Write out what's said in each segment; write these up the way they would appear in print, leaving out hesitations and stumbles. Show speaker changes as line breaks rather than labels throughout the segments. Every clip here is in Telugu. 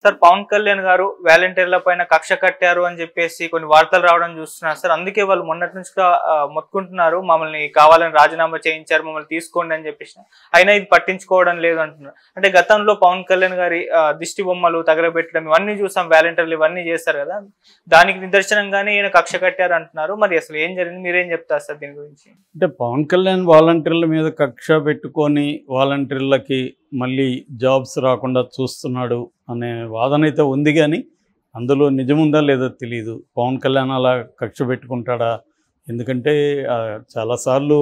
సార్ పవన్ కళ్యాణ్ గారు వాలంటీర్ల పైన కక్ష కట్టారు అని చెప్పేసి కొన్ని వార్తలు రావడం చూస్తున్నారు సార్. అందుకే వాళ్ళు మొన్నటి నుంచి మొత్తుకుంటున్నారు, మమ్మల్ని కావాలని రాజీనామా చేయించారు, మమ్మల్ని తీసుకోండి అని చెప్పేసి. అయినా ఇది పట్టించుకోవడం లేదు అంటున్నారు. అంటే గతంలో పవన్ కళ్యాణ్ గారి దిష్టి బొమ్మలు తగలబెట్టడం ఇవన్నీ చూసాం, వాలంటీర్లు ఇవన్నీ చేస్తారు కదా, దానికి నిదర్శనంగానే ఈయన కక్ష కట్టారు అంటున్నారు. మరి అసలు ఏం జరిగింది, మీరేం చెప్తారు సార్ దీని గురించి?
అంటే పవన్ కళ్యాణ్ వాలంటీర్ల మీద కక్ష పెట్టుకొని వాలంటీర్లకి మళ్ళీ జాబ్స్ రాకుండా చూస్తున్నాడు అనే వాదన అయితే ఉంది, కానీ అందులో నిజముందా లేదో తెలియదు. పవన్ కళ్యాణ్ అలా కక్ష పెట్టుకుంటాడా? ఎందుకంటే చాలాసార్లు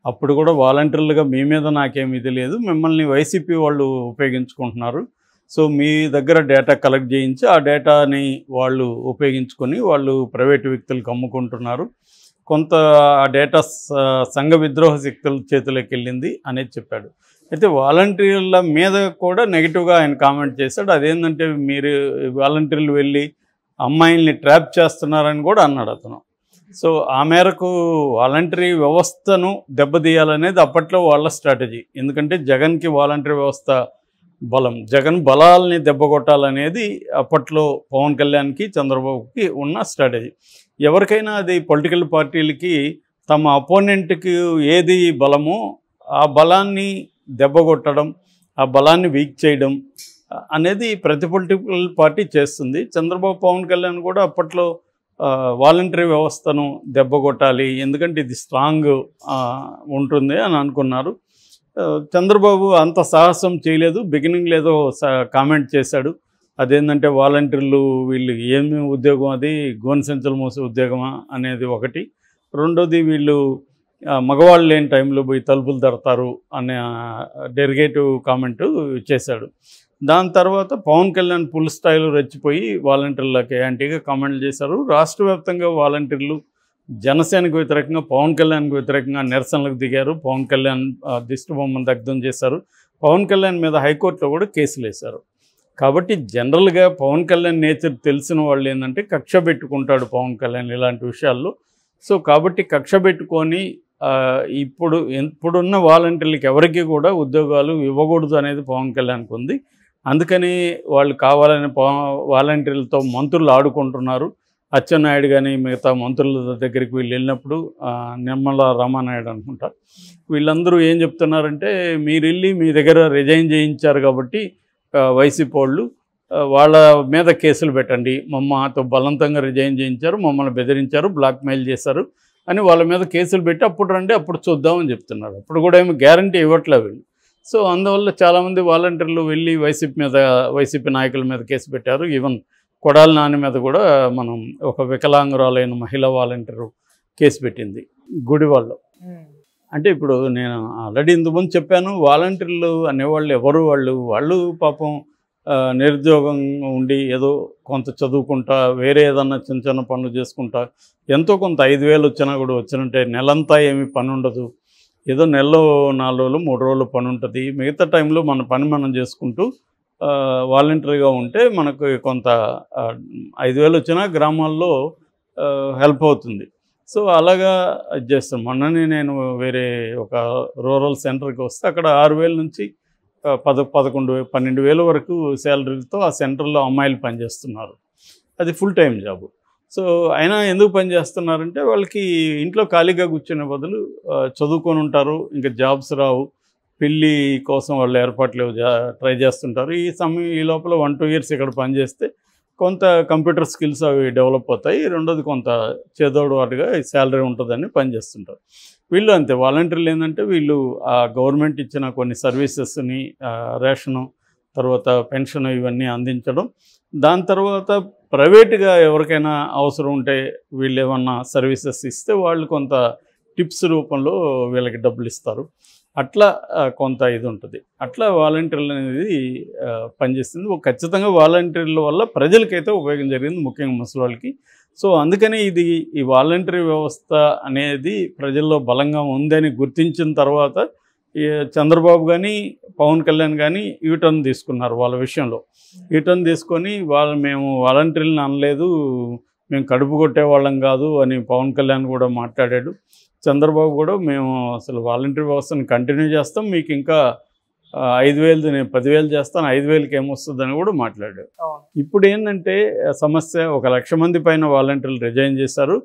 అప్పుడు కూడా వాలంటీర్లుగా మీ మీద నాకేమి ఇది లేదు, మిమ్మల్ని వైసీపీ వాళ్ళు ఉపయోగించుకుంటున్నారు, సో మీ దగ్గర డేటా కలెక్ట్ చేయించి ఆ డేటాని వాళ్ళు ఉపయోగించుకొని వాళ్ళు ప్రైవేటు వ్యక్తులకు అమ్ముకుంటున్నారు, కొంత ఆ డేటా సంఘ విద్రోహ శక్తుల చేతిలోకి వెళ్ళింది అనేది చెప్పాడు. అయితే వాలంటీర్ల మీద కూడా నెగిటివ్గా ఆయన కామెంట్ చేశాడు. అదేంటంటే మీరు వాలంటీర్లు వెళ్ళి అమ్మాయిల్ని ట్రాప్ చేస్తున్నారని కూడా అన్నాడు అతను. సో ఆ మేరకు వాలంటరీ వ్యవస్థను దెబ్బతీయాలనేది అప్పట్లో వాళ్ళ స్ట్రాటజీ. ఎందుకంటే జగన్కి వాలంటరీ వ్యవస్థ బలం, జగన్ బలాల్ని దెబ్బకొట్టాలనేది అప్పట్లో పవన్ కళ్యాణ్కి చంద్రబాబుకి ఉన్న స్ట్రాటజీ. ఎవరికైనా అది పొలిటికల్ పార్టీలకి తమ అపోనెంట్కి ఏది బలమో ఆ బలాన్ని దెబ్బకొట్టడం, ఆ బలాన్ని వీక్ చేయడం అనేది ప్రతి పొలిటికల్ పార్టీ చేస్తుంది. చంద్రబాబు పవన్ కళ్యాణ్ కూడా అప్పట్లో వాలంటరీ వ్యవస్థను దెబ్బకొట్టాలి, ఎందుకంటే ఇది స్ట్రాంగ్ ఉంటుంది అని అనుకున్నారు. చంద్రబాబు అంత సాహసం చేయలేదు. బిగినింగ్లో ఏదో కామెంట్ చేశాడు, అదేంటంటే వాలంటీర్లు వీళ్ళు ఏమి ఉద్యోగం, అది గోనె సంచులు మోసే ఉద్యోగమా అనేది ఒకటి. రెండోది వీళ్ళు మగవాళ్ళు లేని టైంలో పోయి తలుపులు తడతారు అనే డెరిగేటివ్ కామెంటు చేశాడు. దాని తర్వాత పవన్ కళ్యాణ్ ఫుల్ స్థాయిలో రెచ్చిపోయి వాలంటీర్లకి యాంటీగా కామెంట్లు చేశారు. రాష్ట్ర వ్యాప్తంగా వాలంటీర్లు జనసేనకు వ్యతిరేకంగా, పవన్ కళ్యాణ్కి వ్యతిరేకంగా నిరసనలకు దిగారు. పవన్ కళ్యాణ్ దిష్టి బొమ్మను దగ్ధం చేశారు. పవన్ కళ్యాణ్ మీద హైకోర్టులో కూడా కేసులు వేశారు. కాబట్టి జనరల్గా పవన్ కళ్యాణ్ నేచర్ తెలిసిన వాళ్ళు ఏంటంటే కక్ష పెట్టుకుంటాడు పవన్ కళ్యాణ్ ఇలాంటి విషయాల్లో. సో కాబట్టి కక్ష పెట్టుకొని ఇప్పుడున్న వాలంటీర్లకి ఎవరికి కూడా ఉద్యోగాలు ఇవ్వకూడదు అనేది పవన్ కళ్యాణ్కి ఉంది. అందుకని వాళ్ళు కావాలని వాలంటీర్లతో మంత్రులు ఆడుకుంటున్నారు. అచ్చెన్నాయుడు కానీ మిగతా మంత్రుల దగ్గరికి వీళ్ళు వెళ్ళినప్పుడు, నిమ్మల రామానాయుడు అనుకుంటా, వీళ్ళందరూ ఏం చెప్తున్నారంటే మీరు వెళ్ళి మీ దగ్గర రిజైన్ చేయించారు కాబట్టి వైసీపీ వాళ్ళు వాళ్ళ మీద కేసులు పెట్టండి, మాతో బలవంతంగా రిజైన్ చేయించారు, మమ్మల్ని బెదిరించారు, బ్లాక్మెయిల్ చేశారు అని వాళ్ళ మీద కేసులు పెట్టి అప్పుడు రండి అప్పుడు చూద్దామని చెప్తున్నారు. అప్పుడు కూడా ఏమి గ్యారంటీ ఇవ్వట్లేదు వీళ్ళు. సో అందువల్ల చాలామంది వాలంటీర్లు వెళ్ళి వైసీపీ నాయకుల మీద కేసు పెట్టారు. ఈవెన్ కొడాలి నాని మీద కూడా మనం ఒక వికలాంగురాలైన మహిళా వాలంటీరు కేసు పెట్టింది గుడివాడలో. అంటే ఇప్పుడు నేను ఆల్రెడీ ఇంతకుముందు చెప్పాను, వాలంటీర్లు అనేవాళ్ళు ఎవరు, వాళ్ళు పాపం నిరుద్యోగం ఉండి ఏదో కొంత చదువుకుంటా వేరే ఏదన్నా చిన్న చిన్న పనులు చేసుకుంటా ఎంతో కొంత 5,000 వచ్చినా కూడా వచ్చినట్టే నెలంతా ఏమీ పని ఉండదు, ఏదో నెలలో 4 రోజులు 3 రోజులు పని ఉంటుంది, మిగతా టైంలో మన పని మనం చేసుకుంటూ వాలంటరీగా ఉంటే మనకు కొంత 5,000 వచ్చినా గ్రామాల్లో హెల్ప్ అవుతుంది. సో అలాగా అది చేస్తాం. మొన్ననే నేను వేరే ఒక రూరల్ సెంటర్కి వస్తే అక్కడ 6,000 నుంచి 12,000 వరకు శాలరీలతో ఆ సెంటర్లో అమ్మాయిలు పనిచేస్తున్నారు. అది ఫుల్ టైం జాబు. సో అయినా ఎందుకు పనిచేస్తున్నారంటే వాళ్ళకి ఇంట్లో ఖాళీగా కూర్చునే బదులు చదువుకొని ఉంటారు, ఇంకా జాబ్స్ రావు, పెళ్ళి కోసం వాళ్ళు ఏర్పాట్లు ట్రై చేస్తుంటారు. ఈ లోపల 1-2 ఇయర్స్ ఇక్కడ పనిచేస్తే కొంత కంప్యూటర్ స్కిల్స్ అవి డెవలప్ అవుతాయి, రెండోది కొంత చేదోడు వాటిగా శాలరీ ఉంటుందని పనిచేస్తుంటారు. వీళ్ళు అంతే, వాలంటీర్లు ఏంటంటే వీళ్ళు ఆ గవర్నమెంట్ ఇచ్చిన కొన్ని సర్వీసెస్ని, రేషను, తర్వాత పెన్షన్ ఇవన్నీ అందించడం, దాని తర్వాత ప్రైవేటుగా ఎవరికైనా అవసరం ఉంటే వీళ్ళు ఏమన్నా సర్వీసెస్ ఇస్తే వాళ్ళు కొంత టిప్స్ రూపంలో వీళ్ళకి డబ్బులు ఇస్తారు. అట్లా కొంత ఇది ఉంటుంది. అట్లా వాలంటీర్లు అనేది పనిచేస్తుంది. ఖచ్చితంగా వాలంటీర్ల వల్ల ప్రజలకైతే ఉపయోగం జరిగింది, ముఖ్యంగా ముసలి వాళ్ళకి. సో అందుకని ఈ వాలంటరీ వ్యవస్థ అనేది ప్రజల్లో బలంగా ఉందని గుర్తించిన తర్వాత చంద్రబాబు కానీ పవన్ కళ్యాణ్ కానీ యూటర్న్ తీసుకున్నారు వాళ్ళ విషయంలో. యూటర్న్ తీసుకొని మేము వాలంటీర్లను అనలేదు, మేము కడుపు కొట్టేవాళ్ళం కాదు అని పవన్ కళ్యాణ్ కూడా మాట్లాడాడు. చంద్రబాబు కూడా మేము అసలు వాలంటరీ వ్యవస్థను కంటిన్యూ చేస్తాం, మీకు ఇంకా 5,000 నేను 10,000 చేస్తాను, 5,000కి ఏమొస్తుందని కూడా మాట్లాడాడు. ఇప్పుడు ఏంటంటే సమస్య, 1,00,000 మంది పైన వాలంటీర్లు రిజైన్ చేశారు.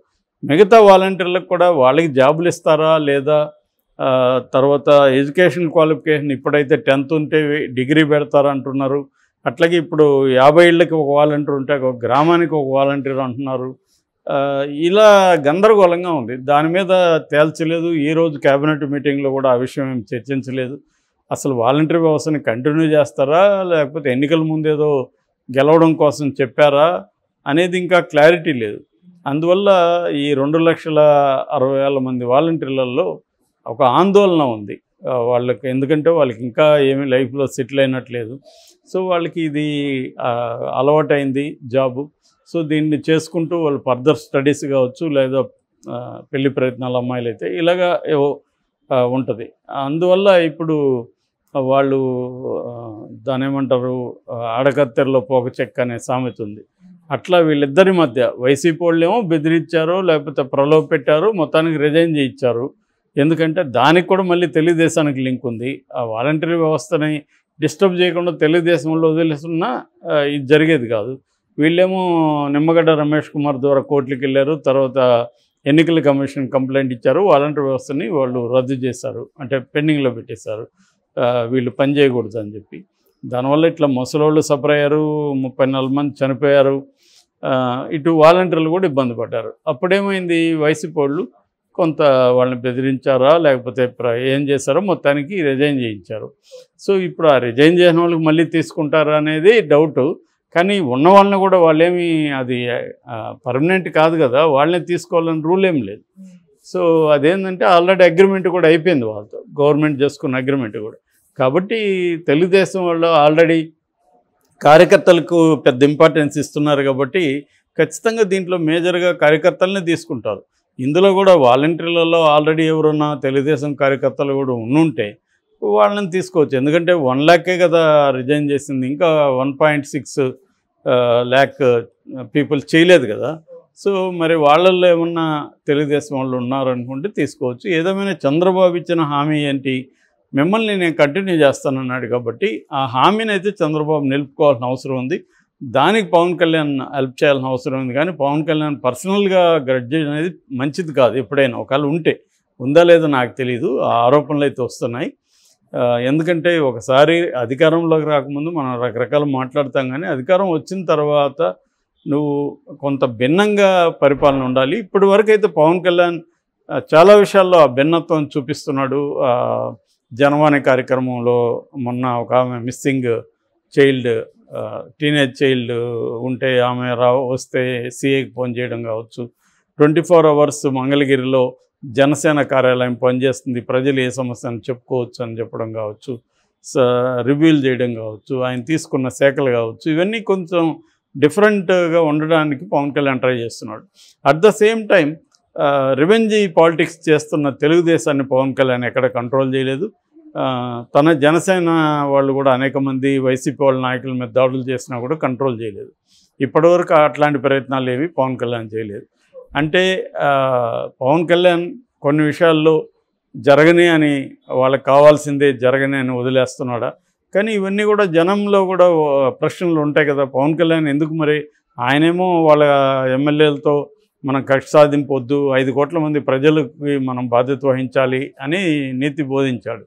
మిగతా వాలంటీర్లకు కూడా వాళ్ళకి జాబులు ఇస్తారా లేదా, తర్వాత ఎడ్యుకేషన్ క్వాలిఫికేషన్ ఇప్పుడైతే 10th ఉంటే డిగ్రీ పెడతారా అంటున్నారు. అట్లాగే ఇప్పుడు 50 ఇళ్ళకి ఒక వాలంటీర్ ఉంటే ఒక గ్రామానికి ఒక వాలంటీర్ అంటున్నారు. ఇలా గందరగోళంగా ఉంది. దాని మీద తేల్చలేదు. ఈరోజు క్యాబినెట్ మీటింగ్లో కూడా ఆ విషయం ఏం చర్చించలేదు. అసలు వాలంటీర్ వ్యవస్థని కంటిన్యూ చేస్తారా లేకపోతే ఎన్నికల ముందేదో గెలవడం కోసం చెప్పారా అనేది ఇంకా క్లారిటీ లేదు. అందువల్ల ఈ 2,60,000 మంది వాలంటీర్లలో ఒక ఆందోళన ఉంది వాళ్ళకి. ఎందుకంటే వాళ్ళకి ఇంకా ఏమీ లైఫ్లో సెటిల్ అయినట్లేదు. సో వాళ్ళకి ఇది అలవాటైంది జాబు. సో దీన్ని చేసుకుంటూ వాళ్ళు ఫర్దర్ స్టడీస్ కావచ్చు, లేదా పెళ్లి ప్రయత్నాలు అమ్మాయిలు అయితే ఇలాగా ఏవో ఉంటుంది. అందువల్ల ఇప్పుడు వాళ్ళు దాని ఏమంటారు, ఆడకత్తెరలో పోక చెక్క అనే సామెత ఉంది. అట్లా వీళ్ళిద్దరి మధ్య వైసీపీ వాళ్ళేమో బెదిరించారో లేకపోతే ప్రలోభ పెట్టారు, మొత్తానికి రిజైన్ చేయించారు. ఎందుకంటే దానికి కూడా మళ్ళీ తెలుగుదేశానికి లింక్ ఉంది. ఆ వాలంటరీ వ్యవస్థని డిస్టర్బ్ చేయకుండా తెలుగుదేశంలో వదిలేస్తున్నా ఇది జరిగేది కాదు. వీళ్ళేమో నిమ్మగడ్డ రమేష్ కుమార్ ద్వారా కోర్టులకు వెళ్ళారు. తర్వాత ఎన్నికల కమిషన్ కంప్లైంట్ ఇచ్చారు. వాలంటరీ వ్యవస్థని వాళ్ళు రద్దు చేశారు, అంటే పెండింగ్లో పెట్టేశారు, వీళ్ళు పని చేయకూడదు అని చెప్పి. దానివల్ల ఇట్లా ముసలోళ్ళు సఫర్ అయ్యారు, 34 మంది చనిపోయారు. ఇటు వాలంటీర్లు కూడా ఇబ్బంది పడ్డారు. అప్పుడేమైంది, వైసీపీ వాళ్ళు కొంత వాళ్ళని బెదిరించారా లేకపోతే ఏం చేశారో మొత్తానికి రిజైన్ చేయించారు. సో ఇప్పుడు ఆ రిజైన్ చేసిన వాళ్ళకి మళ్ళీ తీసుకుంటారా అనేది డౌటు. కానీ ఉన్న వాళ్ళని కూడా వాళ్ళేమి, అది పర్మనెంట్ కాదు కదా, వాళ్ళని తీసుకోవాలని రూల్ ఏం లేదు. సో అదేంటంటే ఆల్రెడీ అగ్రిమెంట్ కూడా అయిపోయింది వాళ్ళతో, గవర్నమెంట్ చేసుకున్న అగ్రిమెంట్ కూడా. కాబట్టి తెలుగుదేశం వాళ్ళు ఆల్రెడీ కార్యకర్తలకు పెద్ద ఇంపార్టెన్స్ ఇస్తున్నారు కాబట్టి ఖచ్చితంగా దీంట్లో మేజర్గా కార్యకర్తలనే తీసుకుంటారు. ఇందులో కూడా వాలంటీర్లలో ఆల్రెడీ ఎవరున్నా తెలుగుదేశం కార్యకర్తలు కూడా ఉండుంటే వాళ్ళని తీసుకోవచ్చు. ఎందుకంటే 1 lakh కదా రిజైన్ చేసింది, ఇంకా 1.6 lakh పీపుల్ చేయలేదు కదా. సో మరి వాళ్ళల్లో ఏమన్నా తెలుగుదేశం వాళ్ళు ఉన్నారనుకుంటే తీసుకోవచ్చు. ఏదేమైనా చంద్రబాబు ఇచ్చిన హామీ ఏంటి, మిమ్మల్ని నేను కంటిన్యూ చేస్తానన్నాడు కాబట్టి ఆ హామీని అయితే చంద్రబాబు నిలుపుకోవాల్సిన అవసరం ఉంది. దానికి పవన్ కళ్యాణ్ హెల్ప్ చేయాల్సిన అవసరం ఉంది. కానీ పవన్ కళ్యాణ్ పర్సనల్గా గ్రడ్జ్ అనేది మంచిది కాదు. ఎప్పుడైనా ఒకవేళ ఉందా లేదో నాకు తెలియదు, ఆ ఆరోపణలు అయితే వస్తున్నాయి. ఎందుకంటే ఒకసారి అధికారంలోకి రాకముందు మనం రకరకాలు మాట్లాడతాం, కానీ అధికారం వచ్చిన తర్వాత నువ్వు కొంత భిన్నంగా పరిపాలన ఉండాలి. ఇప్పటి వరకు అయితే పవన్ కళ్యాణ్ చాలా విషయాల్లో ఆ భిన్నత్వం చూపిస్తున్నాడు. జనవాణి కార్యక్రమంలో మొన్న ఒక ఆమె మిస్సింగ్ చైల్డ్, టీనేజ్ చైల్డ్ ఉంటే ఆమె వస్తే సిఐకి ఫోన్ చేయడం కావచ్చు, 24 hours మంగళగిరిలో జనసేన కార్యాలయం పనిచేస్తుంది, ప్రజలు ఏ సమస్యను చెప్పుకోవచ్చు అని చెప్పడం కావచ్చు, రివ్యూలు చేయడం కావచ్చు, ఆయన తీసుకున్న శాఖలు కావచ్చు, ఇవన్నీ కొంచెం డిఫరెంట్గా ఉండడానికి పవన్ కళ్యాణ్ ట్రై చేస్తున్నాడు. At the same time revenge politics చేస్తున్న తెలుగుదేశాన్ని పవన్ కళ్యాణ్ ఎక్కడ కంట్రోల్ చేయలేదు. తన జనసేన వాళ్ళు కూడా అనేక మంది వైసీపీ వాళ్ళ నాయకుల మీద దాడులు చేసినా కూడా కంట్రోల్ చేయలేదు. ఇప్పటివరకు అట్లాంటి ప్రయత్నాలు ఏవి పవన్ కళ్యాణ్ చేయలేదు. అంటే పవన్ కళ్యాణ్ కొన్ని విషయాల్లో జరగని అని, వాళ్ళకి కావాల్సిందే జరగని అని వదిలేస్తున్నాడా? కానీ ఇవన్నీ కూడా జనంలో కూడా ప్రశ్నలు ఉంటాయి కదా. పవన్ కళ్యాణ్ ఎందుకు మరి, ఆయనేమో వాళ్ళ ఎమ్మెల్యేలతో మనం కక్ష సాధింపు వద్దు, 5 కోట్ల మంది ప్రజలకి మనం బాధ్యత వహించాలి అని నీతి బోధించాడు,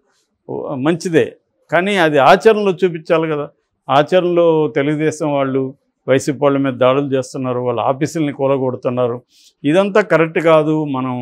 మంచిదే. కానీ అది ఆచరణలో చూపించాలి కదా. ఆచరణలో తెలుగుదేశం వాళ్ళు వైసీపీ వాళ్ళ మీద దాడులు చేస్తున్నారు, వాళ్ళ ఆఫీసుల్ని కూలగొడుతున్నారు. ఇదంతా కరెక్ట్ కాదు. మనం